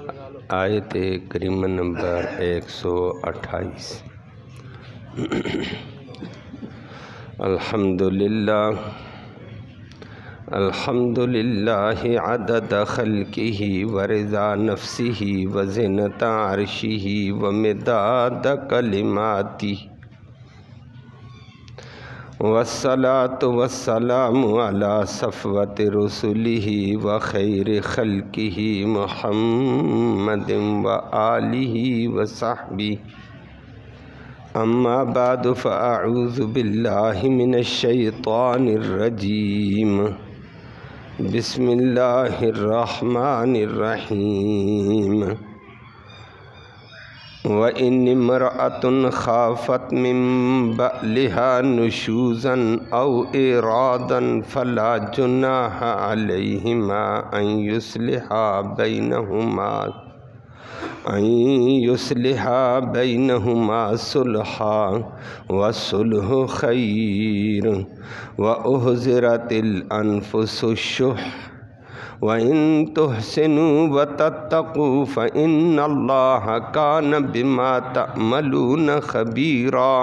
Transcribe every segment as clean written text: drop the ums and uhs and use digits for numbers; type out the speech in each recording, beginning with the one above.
آیت کریمہ نمبر 128۔ الحمدللہ عدد خلقہ ورضا نفسہ وزنۃ عرشہ ومداد کلماتہ، والصلاة والسلام علی صفوت رسلہ وخیر خلقہ محمد وآلہ وصحبہ، اما بعد فاعوذ باللہ من الشیطان الرجیم، بسم اللہ الرحمن الرحیم۔ وَإِنِ امْرَأَةٌ خَافَتْ مِن بَعْلِهَا نُشُوزًا أَوْ إِعْرَاضًا فَلَا جُنَاحَ عَلَيْهِمَا أَن يُصْلِحَا بَيْنَهُمَا صُلْحًا وَالصُّلْحُ خَيْرٌ، وَأُحْضِرَتِ الْأَنفُسُ الشُّحَّ، وَإِن تُحْسِنُوا وَتَتَّقُوا فَإِنَّ اللَّهَ كَانَ بِمَا تَعْمَلُونَ خَبِيرًا۔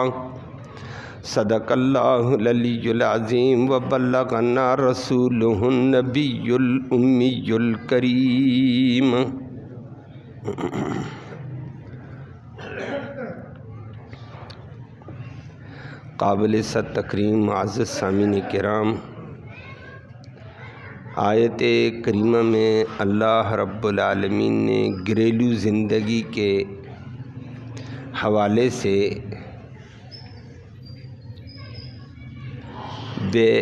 صدق اللہ العلی العظیم وبلغنا رسولہ النبی الأمی الکریم۔ قابل صد تکریم معزز سامعین کرام، آیت کریمہ میں اللہ رب العالمین نے گھریلو زندگی کے حوالے سے بے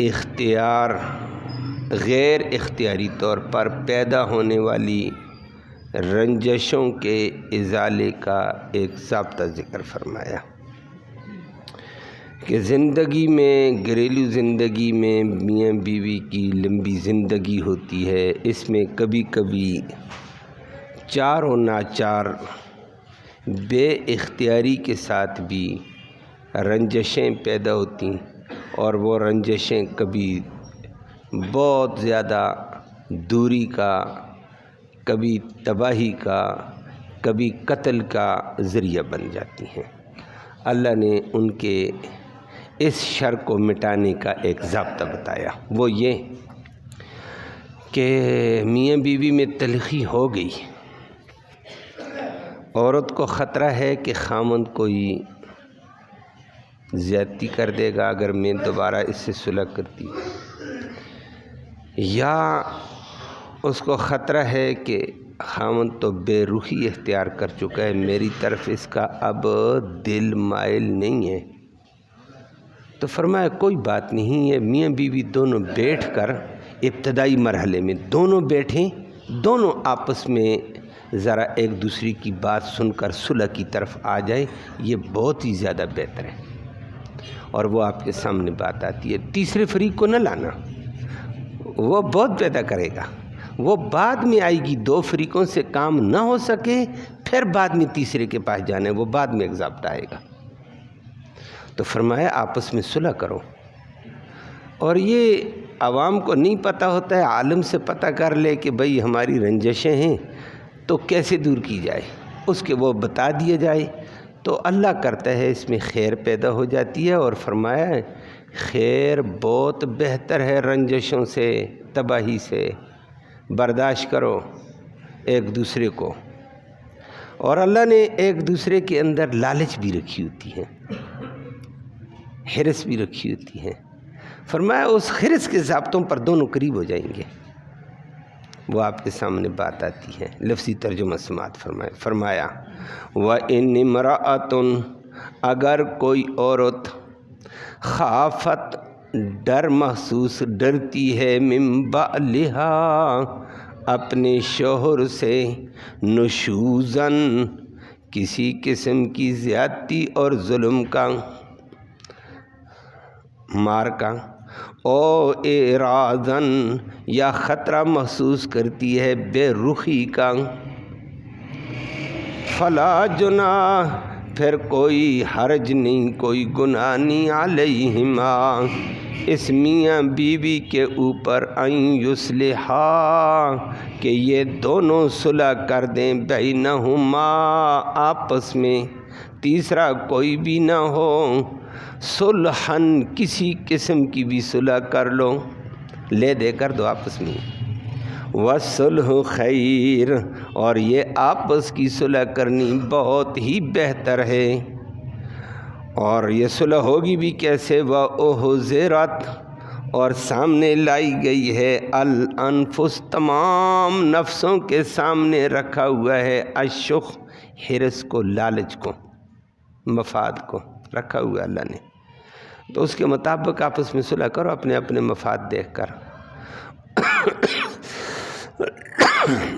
اختیار غیر اختیاری طور پر پیدا ہونے والی رنجشوں کے ازالے کا ایک ضابطہ ذکر فرمایا کہ زندگی میں، گھریلو زندگی میں میاں بیوی کی لمبی زندگی ہوتی ہے، اس میں کبھی کبھی چار و ناچار بے اختیاری کے ساتھ بھی رنجشیں پیدا ہوتی، اور وہ رنجشیں کبھی بہت زیادہ دوری کا، کبھی تباہی کا، کبھی قتل کا ذریعہ بن جاتی ہیں۔ اللہ نے ان کے اس شر کو مٹانے کا ایک ضابطہ بتایا، وہ یہ کہ میاں بیوی میں تلخی ہو گئی، عورت کو خطرہ ہے کہ خامند کوئی زیادتی کر دے گا اگر میں دوبارہ اس سے صلح کرتی، یا اس کو خطرہ ہے کہ خامند تو بے رخی اختیار کر چکا ہے، میری طرف اس کا اب دل مائل نہیں ہے، تو فرمایا کوئی بات نہیں ہے، میاں بیوی دونوں بیٹھ کر ابتدائی مرحلے میں دونوں بیٹھیں، دونوں آپس میں ذرا ایک دوسرے کی بات سن کر صلح کی طرف آ جائے، یہ بہت ہی زیادہ بہتر ہے، اور وہ آپ کے سامنے بات آتی ہے۔ تیسرے فریق کو نہ لانا، وہ بہت پیدا کرے گا، وہ بعد میں آئے گی، دو فریقوں سے کام نہ ہو سکے پھر بعد میں تیسرے کے پاس جانا ہے، وہ بعد میں ایک ضابطہ آئے گا۔ تو فرمایا آپس میں صلح کرو، اور یہ عوام کو نہیں پتہ ہوتا ہے، عالم سے پتہ کر لے کہ بھئی ہماری رنجشیں ہیں تو کیسے دور کی جائے، اس کے وہ بتا دیا جائے، تو اللہ کرتا ہے اس میں خیر پیدا ہو جاتی ہے، اور فرمایا خیر بہت بہتر ہے رنجشوں سے، تباہی سے، برداشت کرو ایک دوسرے کو۔ اور اللہ نے ایک دوسرے کے اندر لالچ بھی رکھی ہوتی ہے، حرص بھی رکھی ہوتی ہے، فرمایا اس حرص کے ضابطوں پر دونوں قریب ہو جائیں گے، وہ آپ کے سامنے بات آتی ہے۔ لفظی ترجمہ سماعت فرمایا وَإِنِ امْرَأَةٌ، اگر کوئی عورت خافت ڈر محسوس ڈرتی ہے من بعلہا اپنے شوہر سے، نشوزن کسی قسم کی زیادتی اور ظلم کا، مار کا، او اعراضاً یا خطرہ محسوس کرتی ہے بے رخی کا، فلا جناح پھر کوئی حرج نہیں، کوئی گناہ نہیں، علیہما اس میاں بیوی کے اوپر ان یصلحا کہ یہ دونوں صلح کر دیں بینہما آپس میں، تیسرا کوئی بھی نہ ہو، صلحن کسی قسم کی بھی صلح کر لو، لے دے کر دو آپس میں، والصلح خیر اور یہ آپس کی صلح کرنی بہت ہی بہتر ہے۔ اور یہ صلح ہوگی بھی کیسے؟ وَأُحْضِرَتْ اور سامنے لائی گئی ہے، الانفس تمام نفسوں کے سامنے رکھا ہوا ہے، الشح حرص کو، لالچ کو، مفاد کو رکھا ہوا ہے اللہ نے، تو اس کے مطابق آپس میں صلح کرو اپنے اپنے مفاد دیکھ کر۔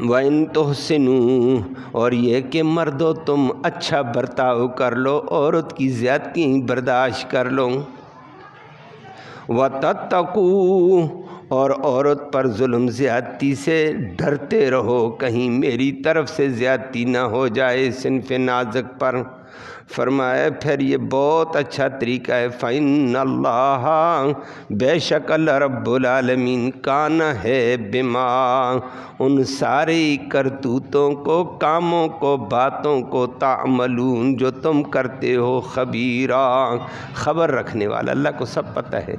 وَإِن تُحْسِنُوا اور یہ کہ مردو تم اچھا برتاؤ کر لو، عورت کی زیادتی برداشت کر لو، وَتَتَّقُوا اور عورت پر ظلم زیادتی سے ڈرتے رہو، کہیں میری طرف سے زیادتی نہ ہو جائے صنف نازک پر۔ فرمایا پھر یہ بہت اچھا طریقہ ہے، فَإِنَّ اللَّهَ بے شک اللہ رب العالمین کان ہے بما ان سارے کرتوتوں کو، کاموں کو، باتوں کو، تعملون جو تم کرتے ہو، خبیرا خبر رکھنے والا، اللہ کو سب پتہ ہے۔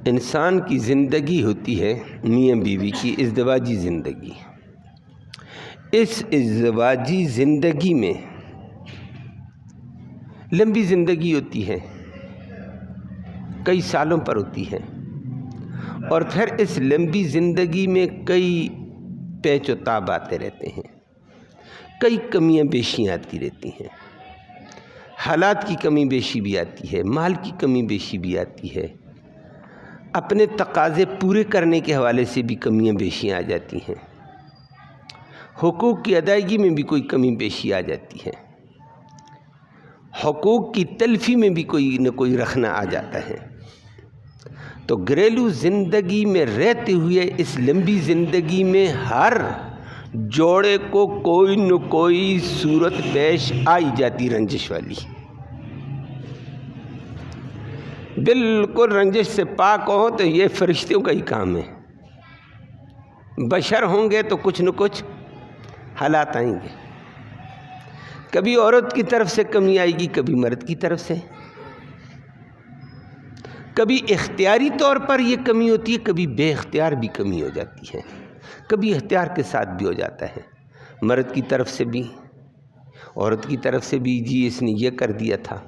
انسان کی زندگی ہوتی ہے میاں بیوی کی ازدواجی زندگی، اس ازدواجی زندگی میں لمبی زندگی ہوتی ہے، کئی سالوں پر ہوتی ہے، اور پھر اس لمبی زندگی میں کئی پیچ و تاب آتے رہتے ہیں، کئی کمیاں بیشیاں آتی رہتی ہیں، حالات کی کمی بیشی بھی آتی ہے، مال کی کمی بیشی بھی آتی ہے، اپنے تقاضے پورے کرنے کے حوالے سے بھی کمیاں بیشیاں آ جاتی ہیں، حقوق کی ادائیگی میں بھی کوئی کمی بیشی آ جاتی ہے، حقوق کی تلفی میں بھی کوئی نہ کوئی رخنہ آ جاتا ہے۔ تو گھریلو زندگی میں رہتے ہوئے اس لمبی زندگی میں ہر جوڑے کو کوئی نہ کوئی صورت پیش آئی جاتی رنجش والی، بالکل رنجش سے پاک ہو تو یہ فرشتوں کا ہی کام ہے، بشر ہوں گے تو کچھ نہ کچھ حالات آئیں گے، کبھی عورت کی طرف سے کمی آئے گی، کبھی مرد کی طرف سے، کبھی اختیاری طور پر یہ کمی ہوتی ہے، کبھی بے اختیار بھی کمی ہو جاتی ہے، کبھی اختیار کے ساتھ بھی ہو جاتا ہے، مرد کی طرف سے بھی عورت کی طرف سے بھی، جی اس نے یہ کر دیا تھا،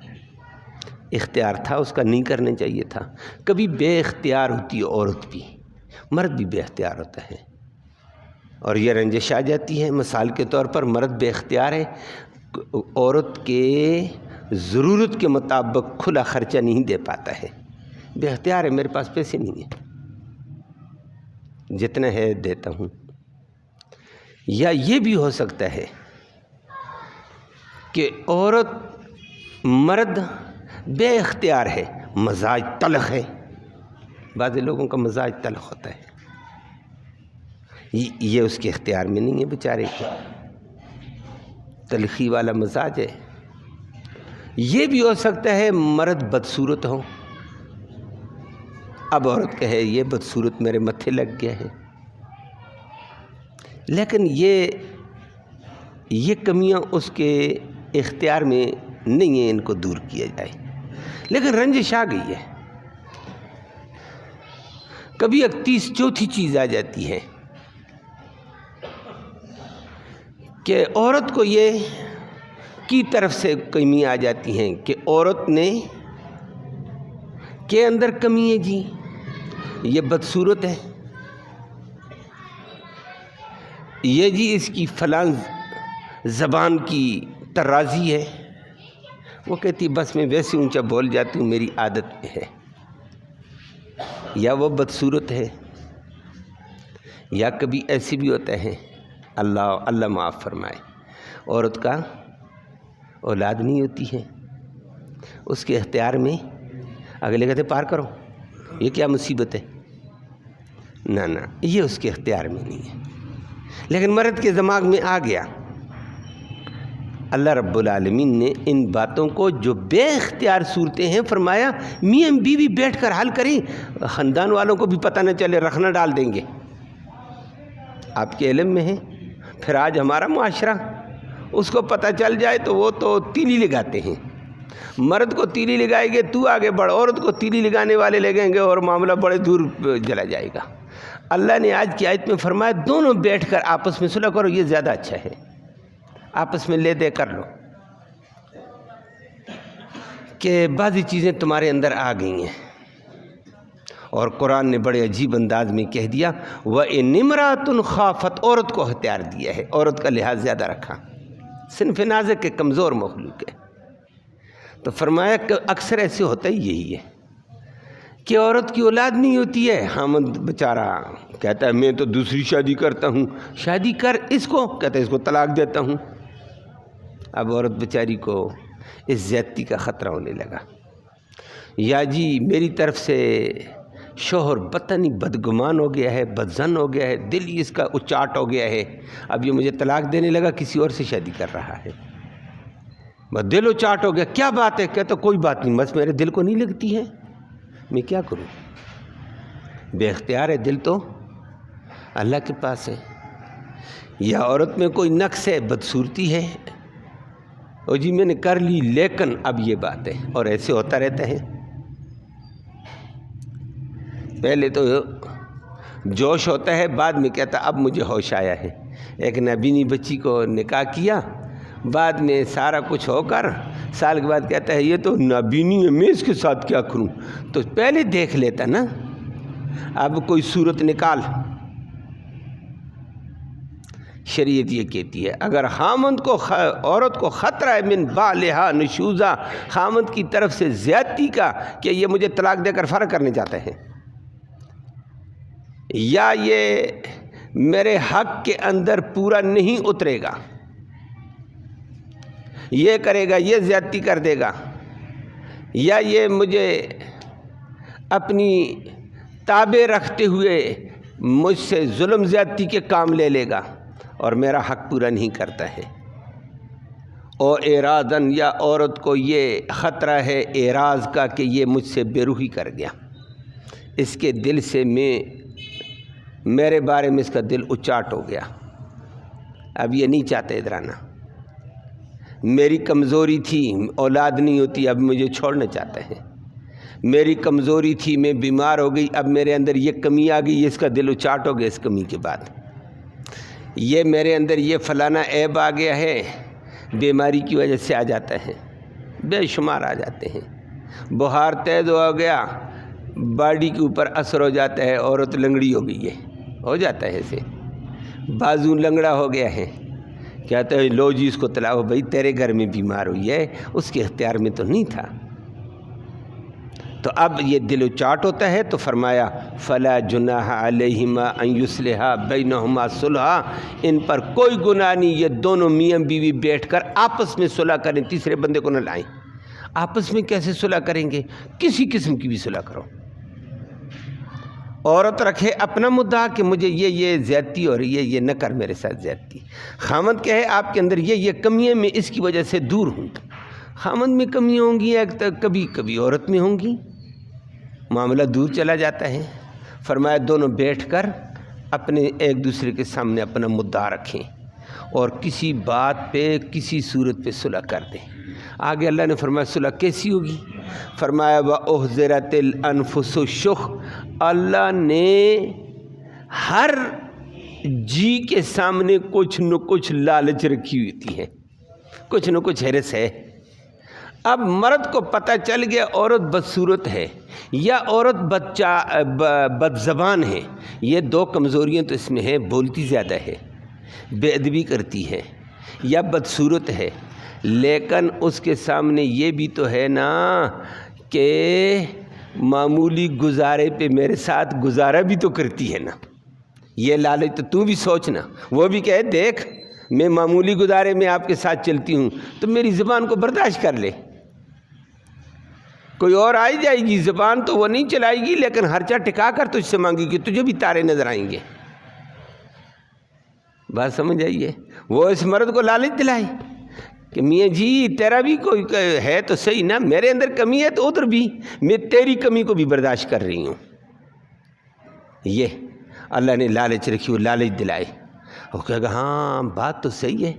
اختیار تھا اس کا، نہیں کرنا چاہیے تھا، کبھی بے اختیار ہوتی ہے عورت بھی، مرد بھی بے اختیار ہوتا ہے، اور یہ رنجش آ جاتی ہے۔ مثال کے طور پر مرد بے اختیار ہے، عورت کے ضرورت کے مطابق کھلا خرچہ نہیں دے پاتا ہے، بے اختیار ہے، میرے پاس پیسے نہیں ہیں، جتنا ہے دیتا ہوں۔ یا یہ بھی ہو سکتا ہے کہ عورت مرد بے اختیار ہے، مزاج تلخ ہے، بعض لوگوں کا مزاج تلخ ہوتا ہے، یہ اس کے اختیار میں نہیں ہے، بیچارے کے تلخی والا مزاج ہے۔ یہ بھی ہو سکتا ہے مرد بدصورت ہو، اب عورت کہے یہ بدصورت میرے متھے لگ گیا ہے، لیکن یہ کمیاں اس کے اختیار میں نہیں ہیں، ان کو دور کیا جائے، لیکن رنجش آ گئی ہے۔ کبھی ایک چوتھی چیز آ جاتی ہے کہ عورت کو یہ کی طرف سے کمی آ جاتی ہیں کہ عورت نے کے اندر کمی ہے، جی یہ بدصورت ہے، یہ جی اس کی فلاں زبان کی طرازی ہے، وہ کہتی بس میں ویسے اونچا بول جاتی ہوں، میری عادت میں ہے، یا وہ بدصورت ہے، یا کبھی ایسی بھی ہوتا ہے، اللہ معاف فرمائے، عورت کا اولاد نہیں ہوتی ہے، اس کے اختیار میں اگلے کہتے پار کرو، یہ کیا مصیبت ہے، نہ یہ اس کے اختیار میں نہیں ہے، لیکن مرد کے دماغ میں آ گیا اللہ رب العالمین نے ان باتوں کو جو بے اختیار صورتیں ہیں فرمایا میاں بیوی بیٹھ کر حل کریں، خاندان والوں کو بھی پتہ نہ چلے، رکھنا ڈال دیں گے، آپ کے علم میں ہے۔ پھر آج ہمارا معاشرہ، اس کو پتہ چل جائے تو وہ تو تیلی لگاتے ہیں، مرد کو تیلی لگائے گے تو آگے بڑھ، عورت کو تیلی لگانے والے لگیں گے اور معاملہ بڑے دور چلا جائے گا۔ اللہ نے آج کی آیت میں فرمایا دونوں بیٹھ کر آپس میں صلح کرو، یہ زیادہ اچھا ہے، آپس میں لے دے کر لو کہ بعضی چیزیں تمہارے اندر آ گئی ہیں۔ اور قرآن نے بڑے عجیب انداز میں کہہ دیا وَإِنِ امْرَأَةٌ خَافَتْ، عورت کو اختیار دیا ہے، عورت کا لحاظ زیادہ رکھا، صنف نازک کے کمزور مخلوق ہے۔ تو فرمایا کہ اکثر ایسے ہوتا ہی یہی ہے کہ عورت کی اولاد نہیں ہوتی ہے، خاوند بیچارہ کہتا ہے میں تو دوسری شادی کرتا ہوں، شادی کر اس کو، کہتا ہے اس کو طلاق دیتا ہوں۔ اب عورت بیچاری کو اس زیادتی کا خطرہ ہونے لگا، یا جی میری طرف سے شوہر پتہ نہیں بدگمان ہو گیا ہے، بدظن ہو گیا ہے، دل ہی اس کا اچاٹ ہو گیا ہے، اب یہ مجھے طلاق دینے لگا، کسی اور سے شادی کر رہا ہے، بس دل اچاٹ ہو گیا، کیا بات ہے؟ کہتا کوئی بات نہیں، بس میرے دل کو نہیں لگتی ہے، میں کیا کروں؟ بے اختیار ہے، دل تو اللہ کے پاس ہے۔ یا عورت میں کوئی نقص ہے، بدصورتی ہے، اور جی میں نے کر لی لیکن اب یہ بات ہے، اور ایسے ہوتا رہتا ہے۔ پہلے تو جوش ہوتا ہے، بعد میں کہتا اب مجھے ہوش آیا ہے۔ ایک نابینی بچی کو نکاح کیا، بعد میں سارا کچھ ہو کر سال کے بعد کہتا ہے یہ تو نابینی ہے، میں اس کے ساتھ کیا کروں؟ تو پہلے دیکھ لیتا نا، اب کوئی صورت نکال۔ شریعت یہ کہتی ہے اگر خامند کو عورت کو خطرہ ہے من بالہا نشوزا، خامند کی طرف سے زیادتی کا کہ یہ مجھے طلاق دے کر فرق کرنے چاہتے ہیں، یا یہ میرے حق کے اندر پورا نہیں اترے گا، یہ کرے گا، یہ زیادتی کر دے گا، یا یہ مجھے اپنی تابع رکھتے ہوئے مجھ سے ظلم زیادتی کے کام لے لے گا اور میرا حق پورا نہیں کرتا ہے، اور اعراضاً، یا عورت کو یہ خطرہ ہے اعراض کا کہ یہ مجھ سے بے روحی کر گیا، اس کے دل سے میرے بارے میں اس کا دل اچاٹ ہو گیا، اب یہ نہیں چاہتے ادھر آنا، میری کمزوری تھی اولاد نہیں ہوتی، اب مجھے چھوڑنا چاہتا ہے، میری کمزوری تھی میں بیمار ہو گئی، اب میرے اندر یہ کمی آ گئی، اس کا دل اچاٹ ہو گیا اس کمی کے بعد، یہ میرے اندر یہ فلانا عیب آ گیا ہے، بیماری کی وجہ سے آ جاتا ہے، بے شمار آ جاتے ہیں، بخار تیز ہو گیا، باڈی کے اوپر اثر ہو جاتا ہے، عورت لنگڑی ہو گئی ہے، ہو جاتا ہے ایسے، بازو لنگڑا ہو گیا ہے، کہتا ہے لو جی اس کو طلاق، بھائی تیرے گھر میں بیمار ہوئی ہے، اس کے اختیار میں تو نہیں تھا۔ تو اب یہ دل و چاٹ ہوتا ہے، تو فرمایا فلا جناح علیہما ان یصلحا بینہما صلحا، ان پر کوئی گناہ نہیں، یہ دونوں میاں بیوی بیٹھ کر آپس میں صلح کریں، تیسرے بندے کو نہ لائیں۔ آپس میں کیسے صلح کریں گے؟ کسی قسم کی بھی صلح کرو، عورت رکھے اپنا مدعا کہ مجھے یہ زیادتی ہو رہی ہے، یہ نہ کر میرے ساتھ زیادتی، خامند کہے آپ کے اندر یہ کمیاں میں اس کی وجہ سے دور ہوں، خامند میں کمیاں ہوں گی، کبھی کبھی عورت میں ہوں گی، معاملہ دور چلا جاتا ہے۔ فرمایا دونوں بیٹھ کر اپنے ایک دوسرے کے سامنے اپنا مدعا رکھیں اور کسی بات پہ کسی صورت پہ صلح کر دیں۔ آگے اللہ نے فرمایا صلح کیسی ہوگی؟ فرمایا وَأُحْضِرَتِ الْأَنفُسُ الشُّحَّ، اللہ نے ہر جی کے سامنے کچھ نہ کچھ لالچ رکھی ہوتی ہے، کچھ نہ کچھ حرص ہے۔ اب مرد کو پتہ چل گیا عورت بدصورت ہے یا عورت بد زبان ہے، یہ دو کمزوریاں تو اس میں ہیں، بولتی زیادہ ہے، بے ادبی کرتی ہے یا بدصورت ہے، لیکن اس کے سامنے یہ بھی تو ہے نا کہ معمولی گزارے پہ میرے ساتھ گزارا بھی تو کرتی ہے نا، یہ لالچ تو بھی سوچنا، وہ بھی کہے دیکھ میں معمولی گزارے میں آپ کے ساتھ چلتی ہوں تو میری زبان کو برداشت کر لے، کوئی اور آئی جائے گی زبان تو وہ نہیں چلائے گی، لیکن خرچہ ٹکا کر تجھ سے مانگے گی، تجھے بھی تارے نظر آئیں گے۔ بات سمجھ آئیے؟ وہ اس مرد کو لالچ دلائی، کہ میاں جی تیرا بھی کوئی ہے تو صحیح نا، میرے اندر کمی ہے تو ادھر بھی میں تیری کمی کو بھی برداشت کر رہی ہوں۔ یہ اللہ نے لالچ رکھی، وہ لالچ دلائے، وہ کہے گا ہاں بات تو صحیح ہے،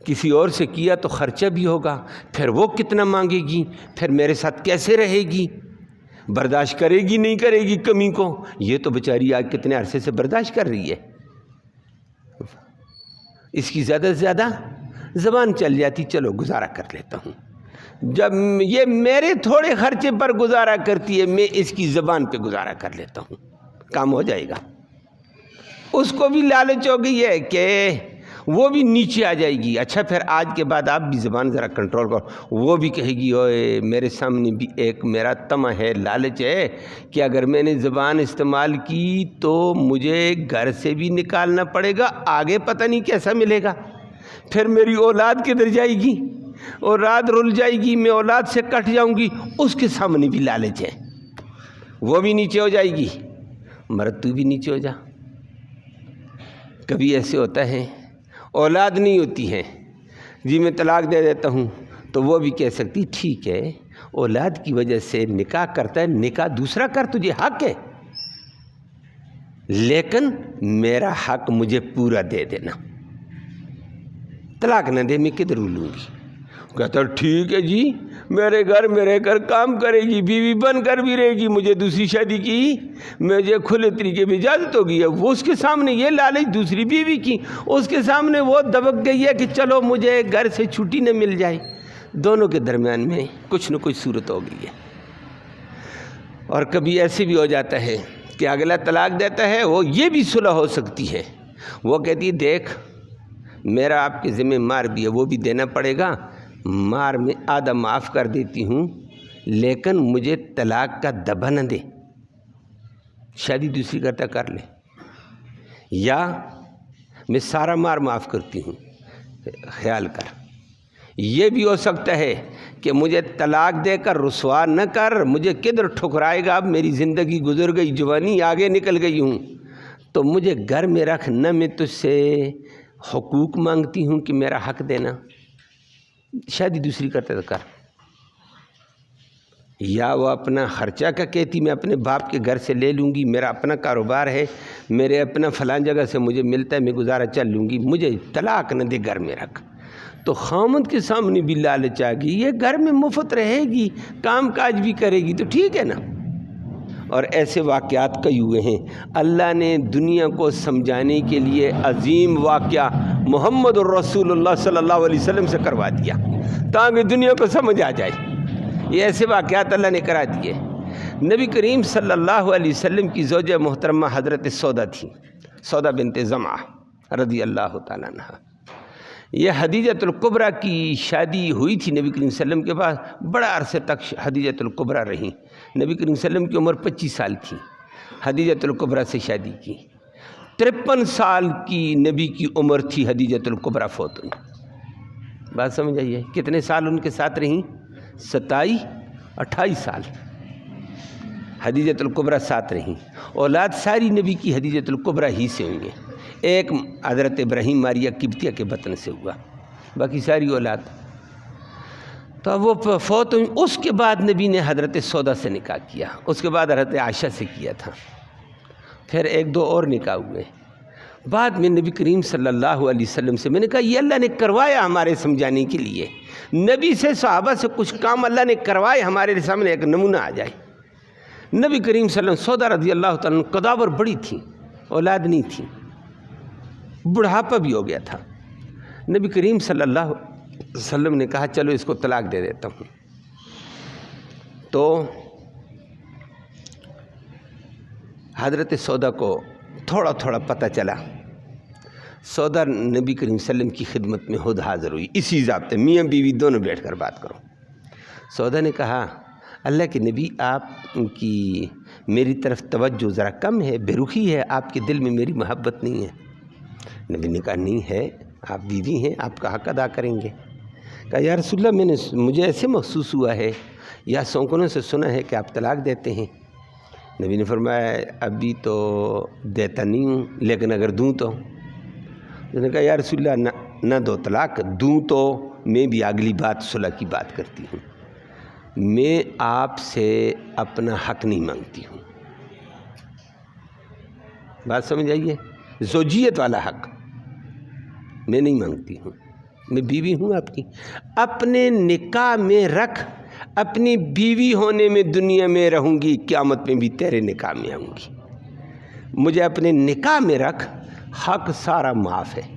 کسی اور سے کیا تو خرچہ بھی ہوگا، پھر وہ کتنا مانگے گی، پھر میرے ساتھ کیسے رہے گی، برداشت کرے گی نہیں کرے گی کمی کو؟ یہ تو بیچاری آج کتنے عرصے سے برداشت کر رہی ہے، اس کی زیادہ سے زیادہ زبان چل جاتی، چلو گزارا کر لیتا ہوں۔ جب یہ میرے تھوڑے خرچے پر گزارا کرتی ہے، میں اس کی زبان پہ گزارا کر لیتا ہوں، کام ہو جائے گا۔ اس کو بھی لالچ ہو گئی ہے کہ وہ بھی نیچے آ جائے گی، اچھا پھر آج کے بعد آپ بھی زبان ذرا کنٹرول کرو، وہ بھی کہے گی اوئے میرے سامنے بھی ایک میرا طمع ہے، لالچ ہے کہ اگر میں نے زبان استعمال کی تو مجھے گھر سے بھی نکالنا پڑے گا، آگے پتہ نہیں کیسا ملے گا، پھر میری اولاد کدھر جائے گی، اولاد رل جائے گی، میں اولاد سے کٹ جاؤں گی، اس کے سامنے بھی لالچ ہے، وہ بھی نیچے ہو جائے گی، مرد تو بھی نیچے ہو جا۔ کبھی ایسے ہوتا ہے اولاد نہیں ہوتی ہے، جی میں طلاق دے دیتا ہوں، تو وہ بھی کہہ سکتی ٹھیک ہے اولاد کی وجہ سے نکاح کرتا ہے، نکاح دوسرا کر، تجھے حق ہے، لیکن میرا حق مجھے پورا دے دینا، طلاق نہ دے میں کدھر لوں گی؟ کہتا ٹھیک ہے جی میرے گھر میں رہ کر کام کرے گی، بیوی بن کر بھی رہے گی، مجھے دوسری شادی کی مجھے کھلے طریقے میں اجازت ہوگی ہے، وہ اس کے سامنے یہ لالچ دوسری بیوی کی، اس کے سامنے وہ دبک گئی ہے کہ چلو مجھے گھر سے چھٹی نہ مل جائے، دونوں کے درمیان میں کچھ نہ کچھ صورت ہو گئی ہے۔ اور کبھی ایسے بھی ہو جاتا ہے کہ اگلا طلاق دیتا ہے، وہ یہ بھی صلح ہو سکتی ہے، وہ کہتی ہے دیکھ میرا آپ کے ذمہ مار بھی ہے، وہ بھی دینا پڑے گا، مار میں آدھا معاف کر دیتی ہوں، لیکن مجھے طلاق کا دبا نہ دے، شادی دوسری کرتا کر لے، یا میں سارا مار معاف کرتی ہوں، خیال کر۔ یہ بھی ہو سکتا ہے کہ مجھے طلاق دے کر رسوا نہ کر، مجھے کدھر ٹھکرائے گا، اب میری زندگی گزر گئی، جوانی آگے نکل گئی ہوں، تو مجھے گھر میں رکھ، نہ میں تجھ سے حقوق مانگتی ہوں کہ میرا حق دینا، شادی دوسری کرتے تو کر۔ یا وہ اپنا خرچہ کا کہتی میں اپنے باپ کے گھر سے لے لوں گی، میرا اپنا کاروبار ہے، میرے اپنا فلان جگہ سے مجھے ملتا ہے، میں گزارا چل لوں گی، مجھے طلاق نہ دے، گھر میں رکھ۔ تو خامند کے سامنے بھی لالچ آ گئی، یہ گھر میں مفت رہے گی، کام کاج بھی کرے گی تو ٹھیک ہے نا۔ اور ایسے واقعات کئی ہوئے ہیں، اللہ نے دنیا کو سمجھانے کے لیے عظیم واقعہ محمد الرسول اللہ صلی اللہ علیہ وسلم سے کروا دیا تاکہ دنیا کو سمجھ آ جائے۔ یہ ایسے واقعات اللہ نے کرا دیے۔ نبی کریم صلی اللہ علیہ وسلم کی زوجہ محترمہ حضرت سودا تھی، سودا بنت زمعہ رضی اللہ تعالیٰ عنہا۔ یہ خدیجۃ الکبریٰ کی شادی ہوئی تھی نبی کریم صلی اللہ علیہ وسلم کے پاس، بڑا عرصے تک خدیجۃ الکبریٰ رہی، نبی کریم صلی اللہ علیہ وسلم کی عمر 25 سال تھی، خدیجۃ الکبریٰ سے شادی کی، 53 سال کی نبی کی عمر تھی، خدیجۃ الکبریٰ فوت ہوئی۔ بات سمجھ آئیے کتنے سال ان کے ساتھ رہیں؟ 28 سال خدیجۃ الکبریٰ ساتھ رہیں۔ اولاد ساری نبی کی خدیجۃ الکبریٰ ہی سے ہوئی ہیں، ایک حضرت ابراہیم ماریہ قبطیہ کے بطن سے ہوا، باقی ساری اولاد۔ تو اب وہ فوت ہوئی، اس کے بعد نبی نے حضرت سودا سے نکاح کیا، اس کے بعد حضرت عائشہ سے کیا تھا، پھر ایک دو اور نکاح ہوئے۔ بعد میں نبی کریم صلی اللہ علیہ وسلم سے میں نے کہا یہ اللہ نے کروایا ہمارے سمجھانے کے لیے، نبی سے صحابہ سے کچھ کام اللہ نے کروائے، ہمارے سامنے ایک نمونہ آ جائے۔ نبی کریم صلی اللہ علیہ وسلم، سودا رضی اللہ تعالیٰ عنہ قداور بڑی تھی، اولاد نہیں تھی، بڑھاپا بھی ہو گیا تھا۔ نبی کریم صلی اللہ علیہ وسلم نے کہا چلو اس کو طلاق دے دیتا ہوں۔ تو حضرت سودا کو تھوڑا تھوڑا پتہ چلا، سودا نبی کریم صلی اللہ علیہ وسلم کی خدمت میں خود حاضر ہوئی، اسی ضابطے میاں بیوی دونوں بیٹھ کر بات کرو۔ سودا نے کہا اللہ کے نبی آپ کی میری طرف توجہ ذرا کم ہے، بے رخی ہے، آپ کے دل میں میری محبت نہیں ہے۔ نبی نے کہا نہیں ہے، آپ بیوی ہیں، آپ کا حق ادا کریں گے۔ کہا یا رسول اللہ مجھے ایسے محسوس ہوا ہے یا سونکنوں سے سنا ہے کہ آپ طلاق دیتے ہیں۔ نبی نے فرمایا ابھی تو دیتا نہیں ہوں، لیکن اگر دوں تو؟ اس نے کہا یا رسول اللہ نہ دو طلاق، دوں تو میں بھی اگلی بات صلح کی بات کرتی ہوں. میں آپ سے اپنا حق نہیں مانگتی ہوں. بات سمجھ آئیے؟ زوجیت والا حق میں نہیں مانگتی ہوں. میں بیوی ہوں آپ کی. اپنے نکاح میں رکھ، اپنی بیوی ہونے میں دنیا میں رہوں گی، قیامت میں بھی تیرے نکاح میں آؤں گی. مجھے اپنے نکاح میں رکھ، حق سارا معاف ہے.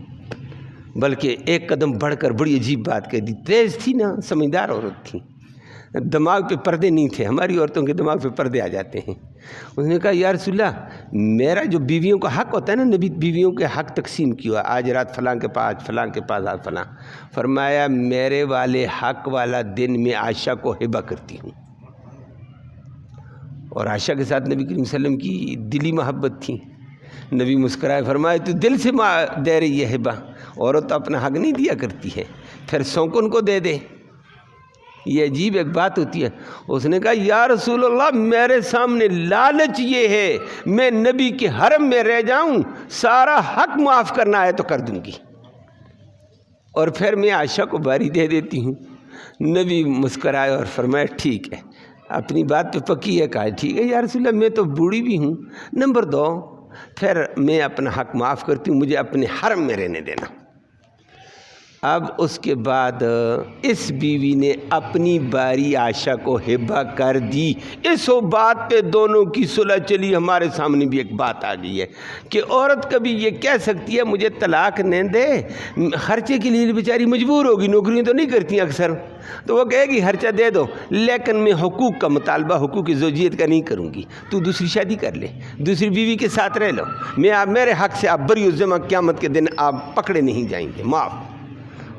بلکہ ایک قدم بڑھ کر بڑی عجیب بات کہہ دی. تیز تھی نا، سمجھدار عورت تھی، دماغ پہ پردے نہیں تھے. ہماری عورتوں کے دماغ پہ پردے آ جاتے ہیں. اس نے کہا یا رسول اللہ، میرا جو بیویوں کا حق ہوتا ہے نا، نبی بیویوں کے حق تقسیم کیا، آج رات فلاں کے پاس، فلاں کے پاس، آج فلاں. فرمایا میرے والے حق والا دن میں عائشہ کو ہبہ کرتی ہوں. اور عائشہ کے ساتھ نبی کریم صلی اللہ علیہ وسلم کی دلی محبت تھی. نبی مسکرائے، فرمایا تو دل سے دے رہی ہے ہبہ، عورت تو اپنا حق نہیں دیا کرتی ہے، پھر سونکن کو دے دے. یہ عجیب ایک بات ہوتی ہے. اس نے کہا یا رسول اللہ، میرے سامنے لالچ یہ ہے میں نبی کے حرم میں رہ جاؤں، سارا حق معاف کرنا ہے تو کر دوں گی، اور پھر میں عائشہ کو باری دے دیتی ہوں. نبی مسکرائے اور فرمایا ٹھیک ہے، اپنی بات پہ پکی ہے. کہا ٹھیک ہے یا رسول اللہ، میں تو بوڑھی بھی ہوں. نمبر 2، پھر میں اپنا حق معاف کرتی ہوں، مجھے اپنے حرم میں رہنے دینا. اب اس کے بعد اس بیوی نے اپنی باری عائشہ کو ہبہ کر دی. اس بات پہ دونوں کی صلح چلی. ہمارے سامنے بھی ایک بات آ گئی ہے کہ عورت کبھی یہ کہہ سکتی ہے مجھے طلاق نہ دے، خرچے کے لیے بیچاری مجبور ہوگی، نوکریاں تو نہیں کرتی اکثر، تو وہ کہے گی خرچہ دے دو، لیکن میں حقوق کا مطالبہ، حقوق زوجیت کا نہیں کروں گی. تو دوسری شادی کر لے، دوسری بیوی کے ساتھ رہ لو، میرے حق سے آپ بری الزمہ، قیامت کے دن آپ پکڑے نہیں جائیں گے، معاف.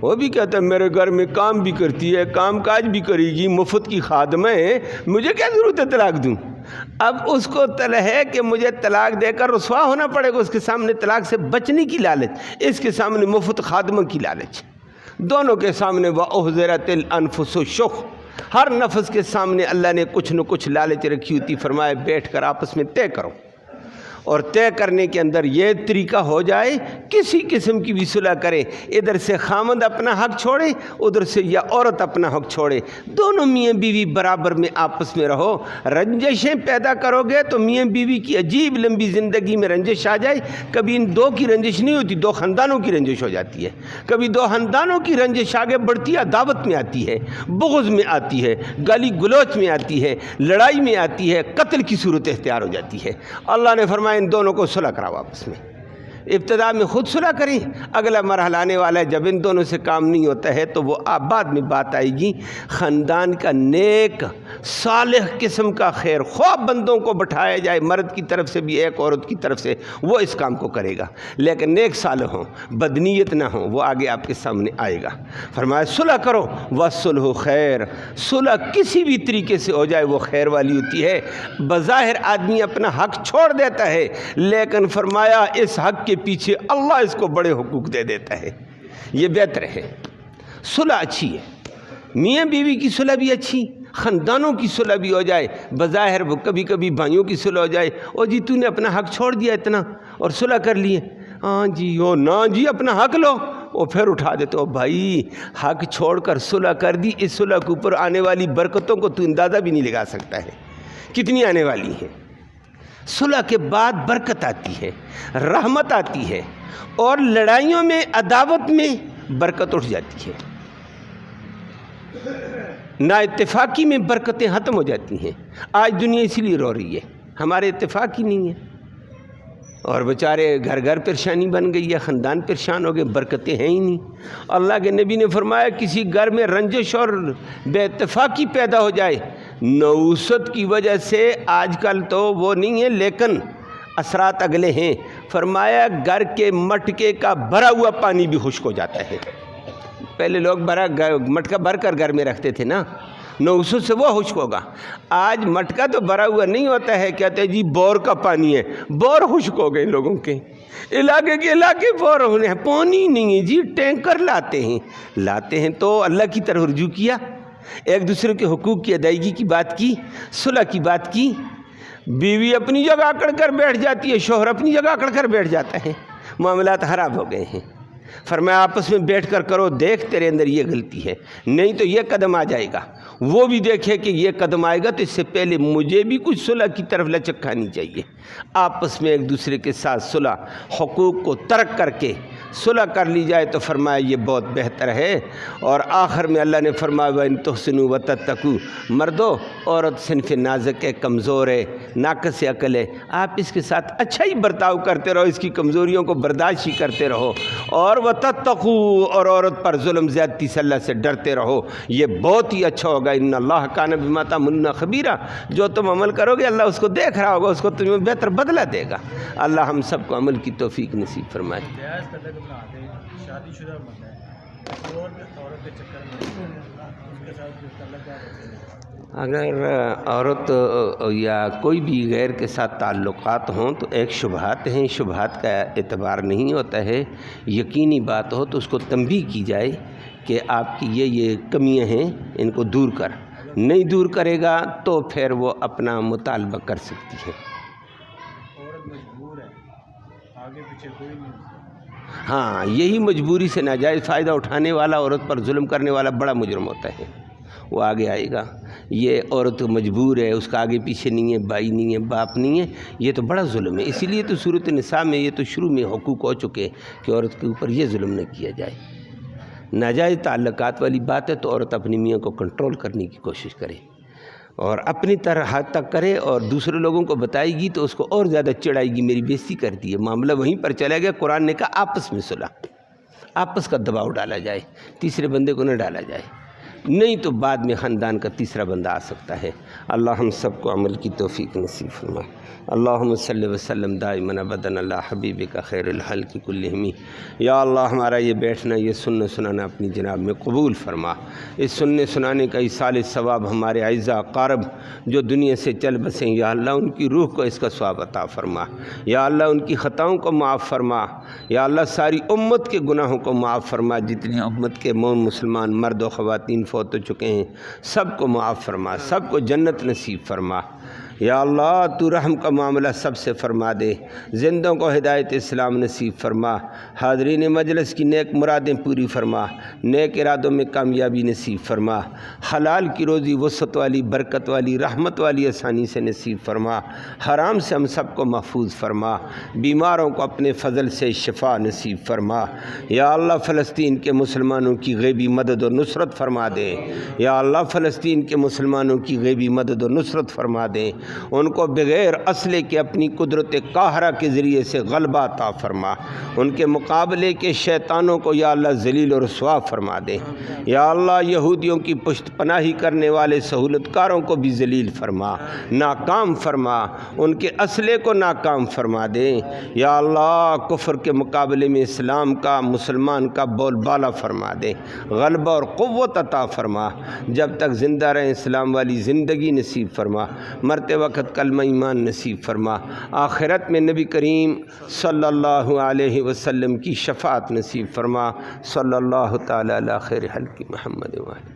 وہ بھی کہتا ہے میرے گھر میں کام بھی کرتی ہے، کام کاج بھی کرے گی، مفت کی خادمہ ہے، مجھے کیا ضرورت ہے طلاق دوں. اب اس کو طلب ہے کہ مجھے طلاق دے کر رسوا ہونا پڑے گا. اس کے سامنے طلاق سے بچنے کی لالچ، اس کے سامنے مفت خادمہ کی لالچ. دونوں کے سامنے وَأُحْضِرَتِ الْأَنفُسُ الشُّحَّ، ہر نفس کے سامنے اللہ نے کچھ نہ کچھ لالچ رکھی ہوتی. فرمایا بیٹھ کر آپس میں طے کرو، اور طے کرنے کے اندر یہ طریقہ ہو جائے کسی قسم کی بھی صلح کرے، ادھر سے خامند اپنا حق چھوڑے، ادھر سے یا عورت اپنا حق چھوڑے، دونوں میاں بیوی برابر میں آپس میں رہو. رنجشیں پیدا کرو گے تو میاں بیوی کی عجیب لمبی زندگی میں رنجش آ جائے. کبھی ان دو کی رنجش نہیں ہوتی، 2 خاندانوں کی رنجش ہو جاتی ہے. کبھی 2 خاندانوں کی رنجش آگے بڑھتی ہے، عداوت میں آتی ہے، بغض میں آتی ہے، گالی گلوچ میں آتی ہے، لڑائی میں آتی ہے، قتل کی صورت اختیار ہو جاتی ہے. اللہ نے فرمایا ان دونوں کو صلح کراؤ آپس میں. ابتدا میں خود صلح کریں، اگلا مرحلہ آنے والا ہے جب ان دونوں سے کام نہیں ہوتا ہے تو وہ بعد میں بات آئے گی. خاندان کا نیک صالح قسم کا خیر خواہ بندوں کو بٹھایا جائے، مرد کی طرف سے بھی ایک، عورت کی طرف سے، وہ اس کام کو کرے گا، لیکن نیک صالح ہوں، بدنیت نہ ہوں، وہ آگے آپ کے سامنے آئے گا. فرمایا صلح کرو، وَالصُّلْحُ خیر، صلح کسی بھی طریقے سے ہو جائے وہ خیر والی ہوتی ہے. بظاہر آدمی اپنا حق چھوڑ دیتا ہے، لیکن فرمایا اس حق کے پیچھے اللہ اس کو بڑے حقوق دے دیتا ہے. یہ بہتر ہے. صلح اچھی ہے، میاں بیوی کی صلح بھی اچھی، خاندانوں کی صلح بھی ہو جائے. بظاہر وہ کبھی کبھی بھائیوں کی صلح ہو جائے، او جی تو نے اپنا حق چھوڑ دیا اتنا اور صلح کر لیے، ہاں جی، او نا جی اپنا حق لو، اور پھر اٹھا دیتے ہو. بھائی حق چھوڑ کر صلح کر دی، اس صلح کے اوپر آنے والی برکتوں کو تو اندازہ بھی نہیں لگا سکتا ہے کتنی آنے والی ہیں. صلح کے بعد برکت آتی ہے، رحمت آتی ہے، اور لڑائیوں میں، عداوت میں برکت اٹھ جاتی ہے. نا اتفاقی میں برکتیں ختم ہو جاتی ہیں. آج دنیا اسی لیے رو رہی ہے، ہمارے اتفاق ہی نہیں ہے، اور بیچارے گھر گھر پریشانی بن گئی ہے، خاندان پریشان ہو گئے، برکتیں ہیں ہی نہیں. اللہ کے نبی نے فرمایا کسی گھر میں رنجش اور بے اتفاقی پیدا ہو جائے، نوست کی وجہ سے، آج کل تو وہ نہیں ہے لیکن اثرات اگلے ہیں. فرمایا گھر کے مٹکے کا بھرا ہوا پانی بھی خشک ہو جاتا ہے. پہلے لوگ مٹکا بھر کر گھر میں رکھتے تھے نا، نوست سے وہ خشک ہوگا. آج مٹکا تو بھرا ہوا نہیں ہوتا ہے، کہتے ہیں جی بور کا پانی ہے، بور خشک ہو گئے لوگوں کے علاقے بور ہونے ہیں، پانی نہیں ہے جی، ٹینکر لاتے ہیں تو اللہ کی طرف رجوع کیا، ایک دوسرے کے حقوق کی ادائیگی کی بات کی، صلح کی بات کی. بیوی اپنی جگہ اکڑ کر بیٹھ جاتی ہے، شوہر اپنی جگہ اکڑ کر بیٹھ جاتا ہے، معاملات خراب ہو گئے ہیں. فرمایا آپس میں بیٹھ کر کرو، دیکھ تیرے اندر یہ غلطی ہے، نہیں تو یہ قدم آ جائے گا، وہ بھی دیکھے کہ یہ قدم آئے گا، تو اس سے پہلے مجھے بھی کچھ صلح کی طرف لچک کھانی چاہیے۔ آپس میں ایک دوسرے کے ساتھ صلح، حقوق کو ترک کر کے صلح کر لی جائے تو فرمایا یہ بہت بہتر ہے۔ اور آخر میں اللہ نے فرمایا وَإِن تُحْسِنُوا وَتَتَّقُوا، مردو عورت صنف نازک ہے، کمزور ہے، ناقص عقل ہے، آپ اس کے ساتھ اچھا ہی برتاؤ کرتے رہو، اس کی کمزوریوں کو برداشت ہی کرتے رہو، اور وَتَتَّقُوا، اور عورت پر ظلم زیادتی سے اللہ سے ڈرتے رہو، یہ بہت ہی اچھا ہوگا۔ إِنَّ اللَّهَ كَانَ بِمَا تَعْمَلُونَ خَبِيرًا، جو تم عمل کرو گے اللہ اس کو دیکھ رہا ہوگا، اس کو تمہیں بہتر بدلہ دے گا۔ اللہ ہم سب کو عمل کی توفیق نصیب فرمائے۔ شادی شدہ بندہ ہے اور عورت کے چکر میں اس کے ساتھ تعلق ہے، اگر عورت یا کوئی بھی غیر کے ساتھ تعلقات ہوں تو ایک شبہات ہیں، شبہات کا اعتبار نہیں ہوتا ہے، یقینی بات ہو تو اس کو تنبیہ کی جائے کہ آپ کی یہ کمیاں ہیں، ان کو دور کر، نہیں دور کرے گا تو پھر وہ اپنا مطالبہ کر سکتی ہے۔ عورت مجبور ہے، آگے پیچھے کوئی نہیں۔ ہاں، یہی مجبوری سے ناجائز فائدہ اٹھانے والا عورت پر ظلم کرنے والا بڑا مجرم ہوتا ہے، وہ آگے آئے گا۔ یہ عورت مجبور ہے، اس کا آگے پیچھے نہیں ہے، بھائی نہیں ہے، باپ نہیں ہے، یہ تو بڑا ظلم ہے۔ اسی لیے تو سورۃ النساء میں یہ تو شروع میں حقوق ہو چکے کہ عورت کے اوپر یہ ظلم نہ کیا جائے۔ ناجائز تعلقات والی بات ہے تو عورت اپنی میاں کو کنٹرول کرنے کی کوشش کرے اور اپنی طرح حد تک کرے، اور دوسرے لوگوں کو بتائے گی تو اس کو اور زیادہ چڑھائے گی، میری بےزتی کرتی ہے، معاملہ وہیں پر چلا گیا۔ قرآن نے کہا آپس میں صلح، آپس کا دباؤ ڈالا جائے، تیسرے بندے کو نہ ڈالا جائے، نہیں تو بعد میں خاندان کا تیسرا بندہ آ سکتا ہے۔ اللہ ہم سب کو عمل کی توفیق نصیب فرمائے۔ اللہم صلی وسلم دائما ابدا علی حبیبک خیر الخلق کلہم۔ یا اللہ ہمارا یہ بیٹھنا، یہ سننا سنانا اپنی جناب میں قبول فرما، اس سننے سنانے کا ایصال ثواب ہمارے اعزا قارب جو دنیا سے چل بسیں، یا اللہ ان کی روح کو اس کا ثواب عطا فرما، یا اللہ ان کی خطاؤں کو معاف فرما، یا اللہ ساری امت کے گناہوں کو معاف فرما، جتنی امت کے مسلمان مرد و خواتین فوت ہو چکے ہیں سب کو معاف فرما، سب کو جنت نصیب فرما۔ یا اللہ تو رحم کا معاملہ سب سے فرما دے، زندوں کو ہدایت اسلام نصیب فرما، حاضرین مجلس کی نیک مرادیں پوری فرما، نیک ارادوں میں کامیابی نصیب فرما، حلال کی روزی وسعت والی، برکت والی، رحمت والی آسانی سے نصیب فرما، حرام سے ہم سب کو محفوظ فرما، بیماروں کو اپنے فضل سے شفا نصیب فرما۔ یا اللہ فلسطین کے مسلمانوں کی غیبی مدد و نصرت فرما دے، یا اللہ فلسطین کے مسلمانوں کی غیبی مدد و نصرت فرما دے، ان کو بغیر اسلحے کے اپنی قدرت قاہرہ کے ذریعے سے غلبہ عطا فرما، ان کے مقابلے کے شیطانوں کو یا اللہ ذلیل و رسوا فرما دے، یا اللہ یہودیوں کی پشت پناہی کرنے والے سہولت کاروں کو بھی ذلیل فرما، ناکام فرما، ان کے اسلحے کو ناکام فرما دے، یا اللہ کفر کے مقابلے میں اسلام کا، مسلمان کا بول بالا فرما دے، غلبہ اور قوت عطا فرما، جب تک زندہ رہیں اسلام والی زندگی نصیب فرما، مرتے وقت کلمہ ایمان نصیب فرما، آخرت میں نبی کریم صلی اللہ علیہ وسلم کی شفاعت نصیب فرما۔ صلی اللہ تعالی علی خیر خلق محمد وآلہ۔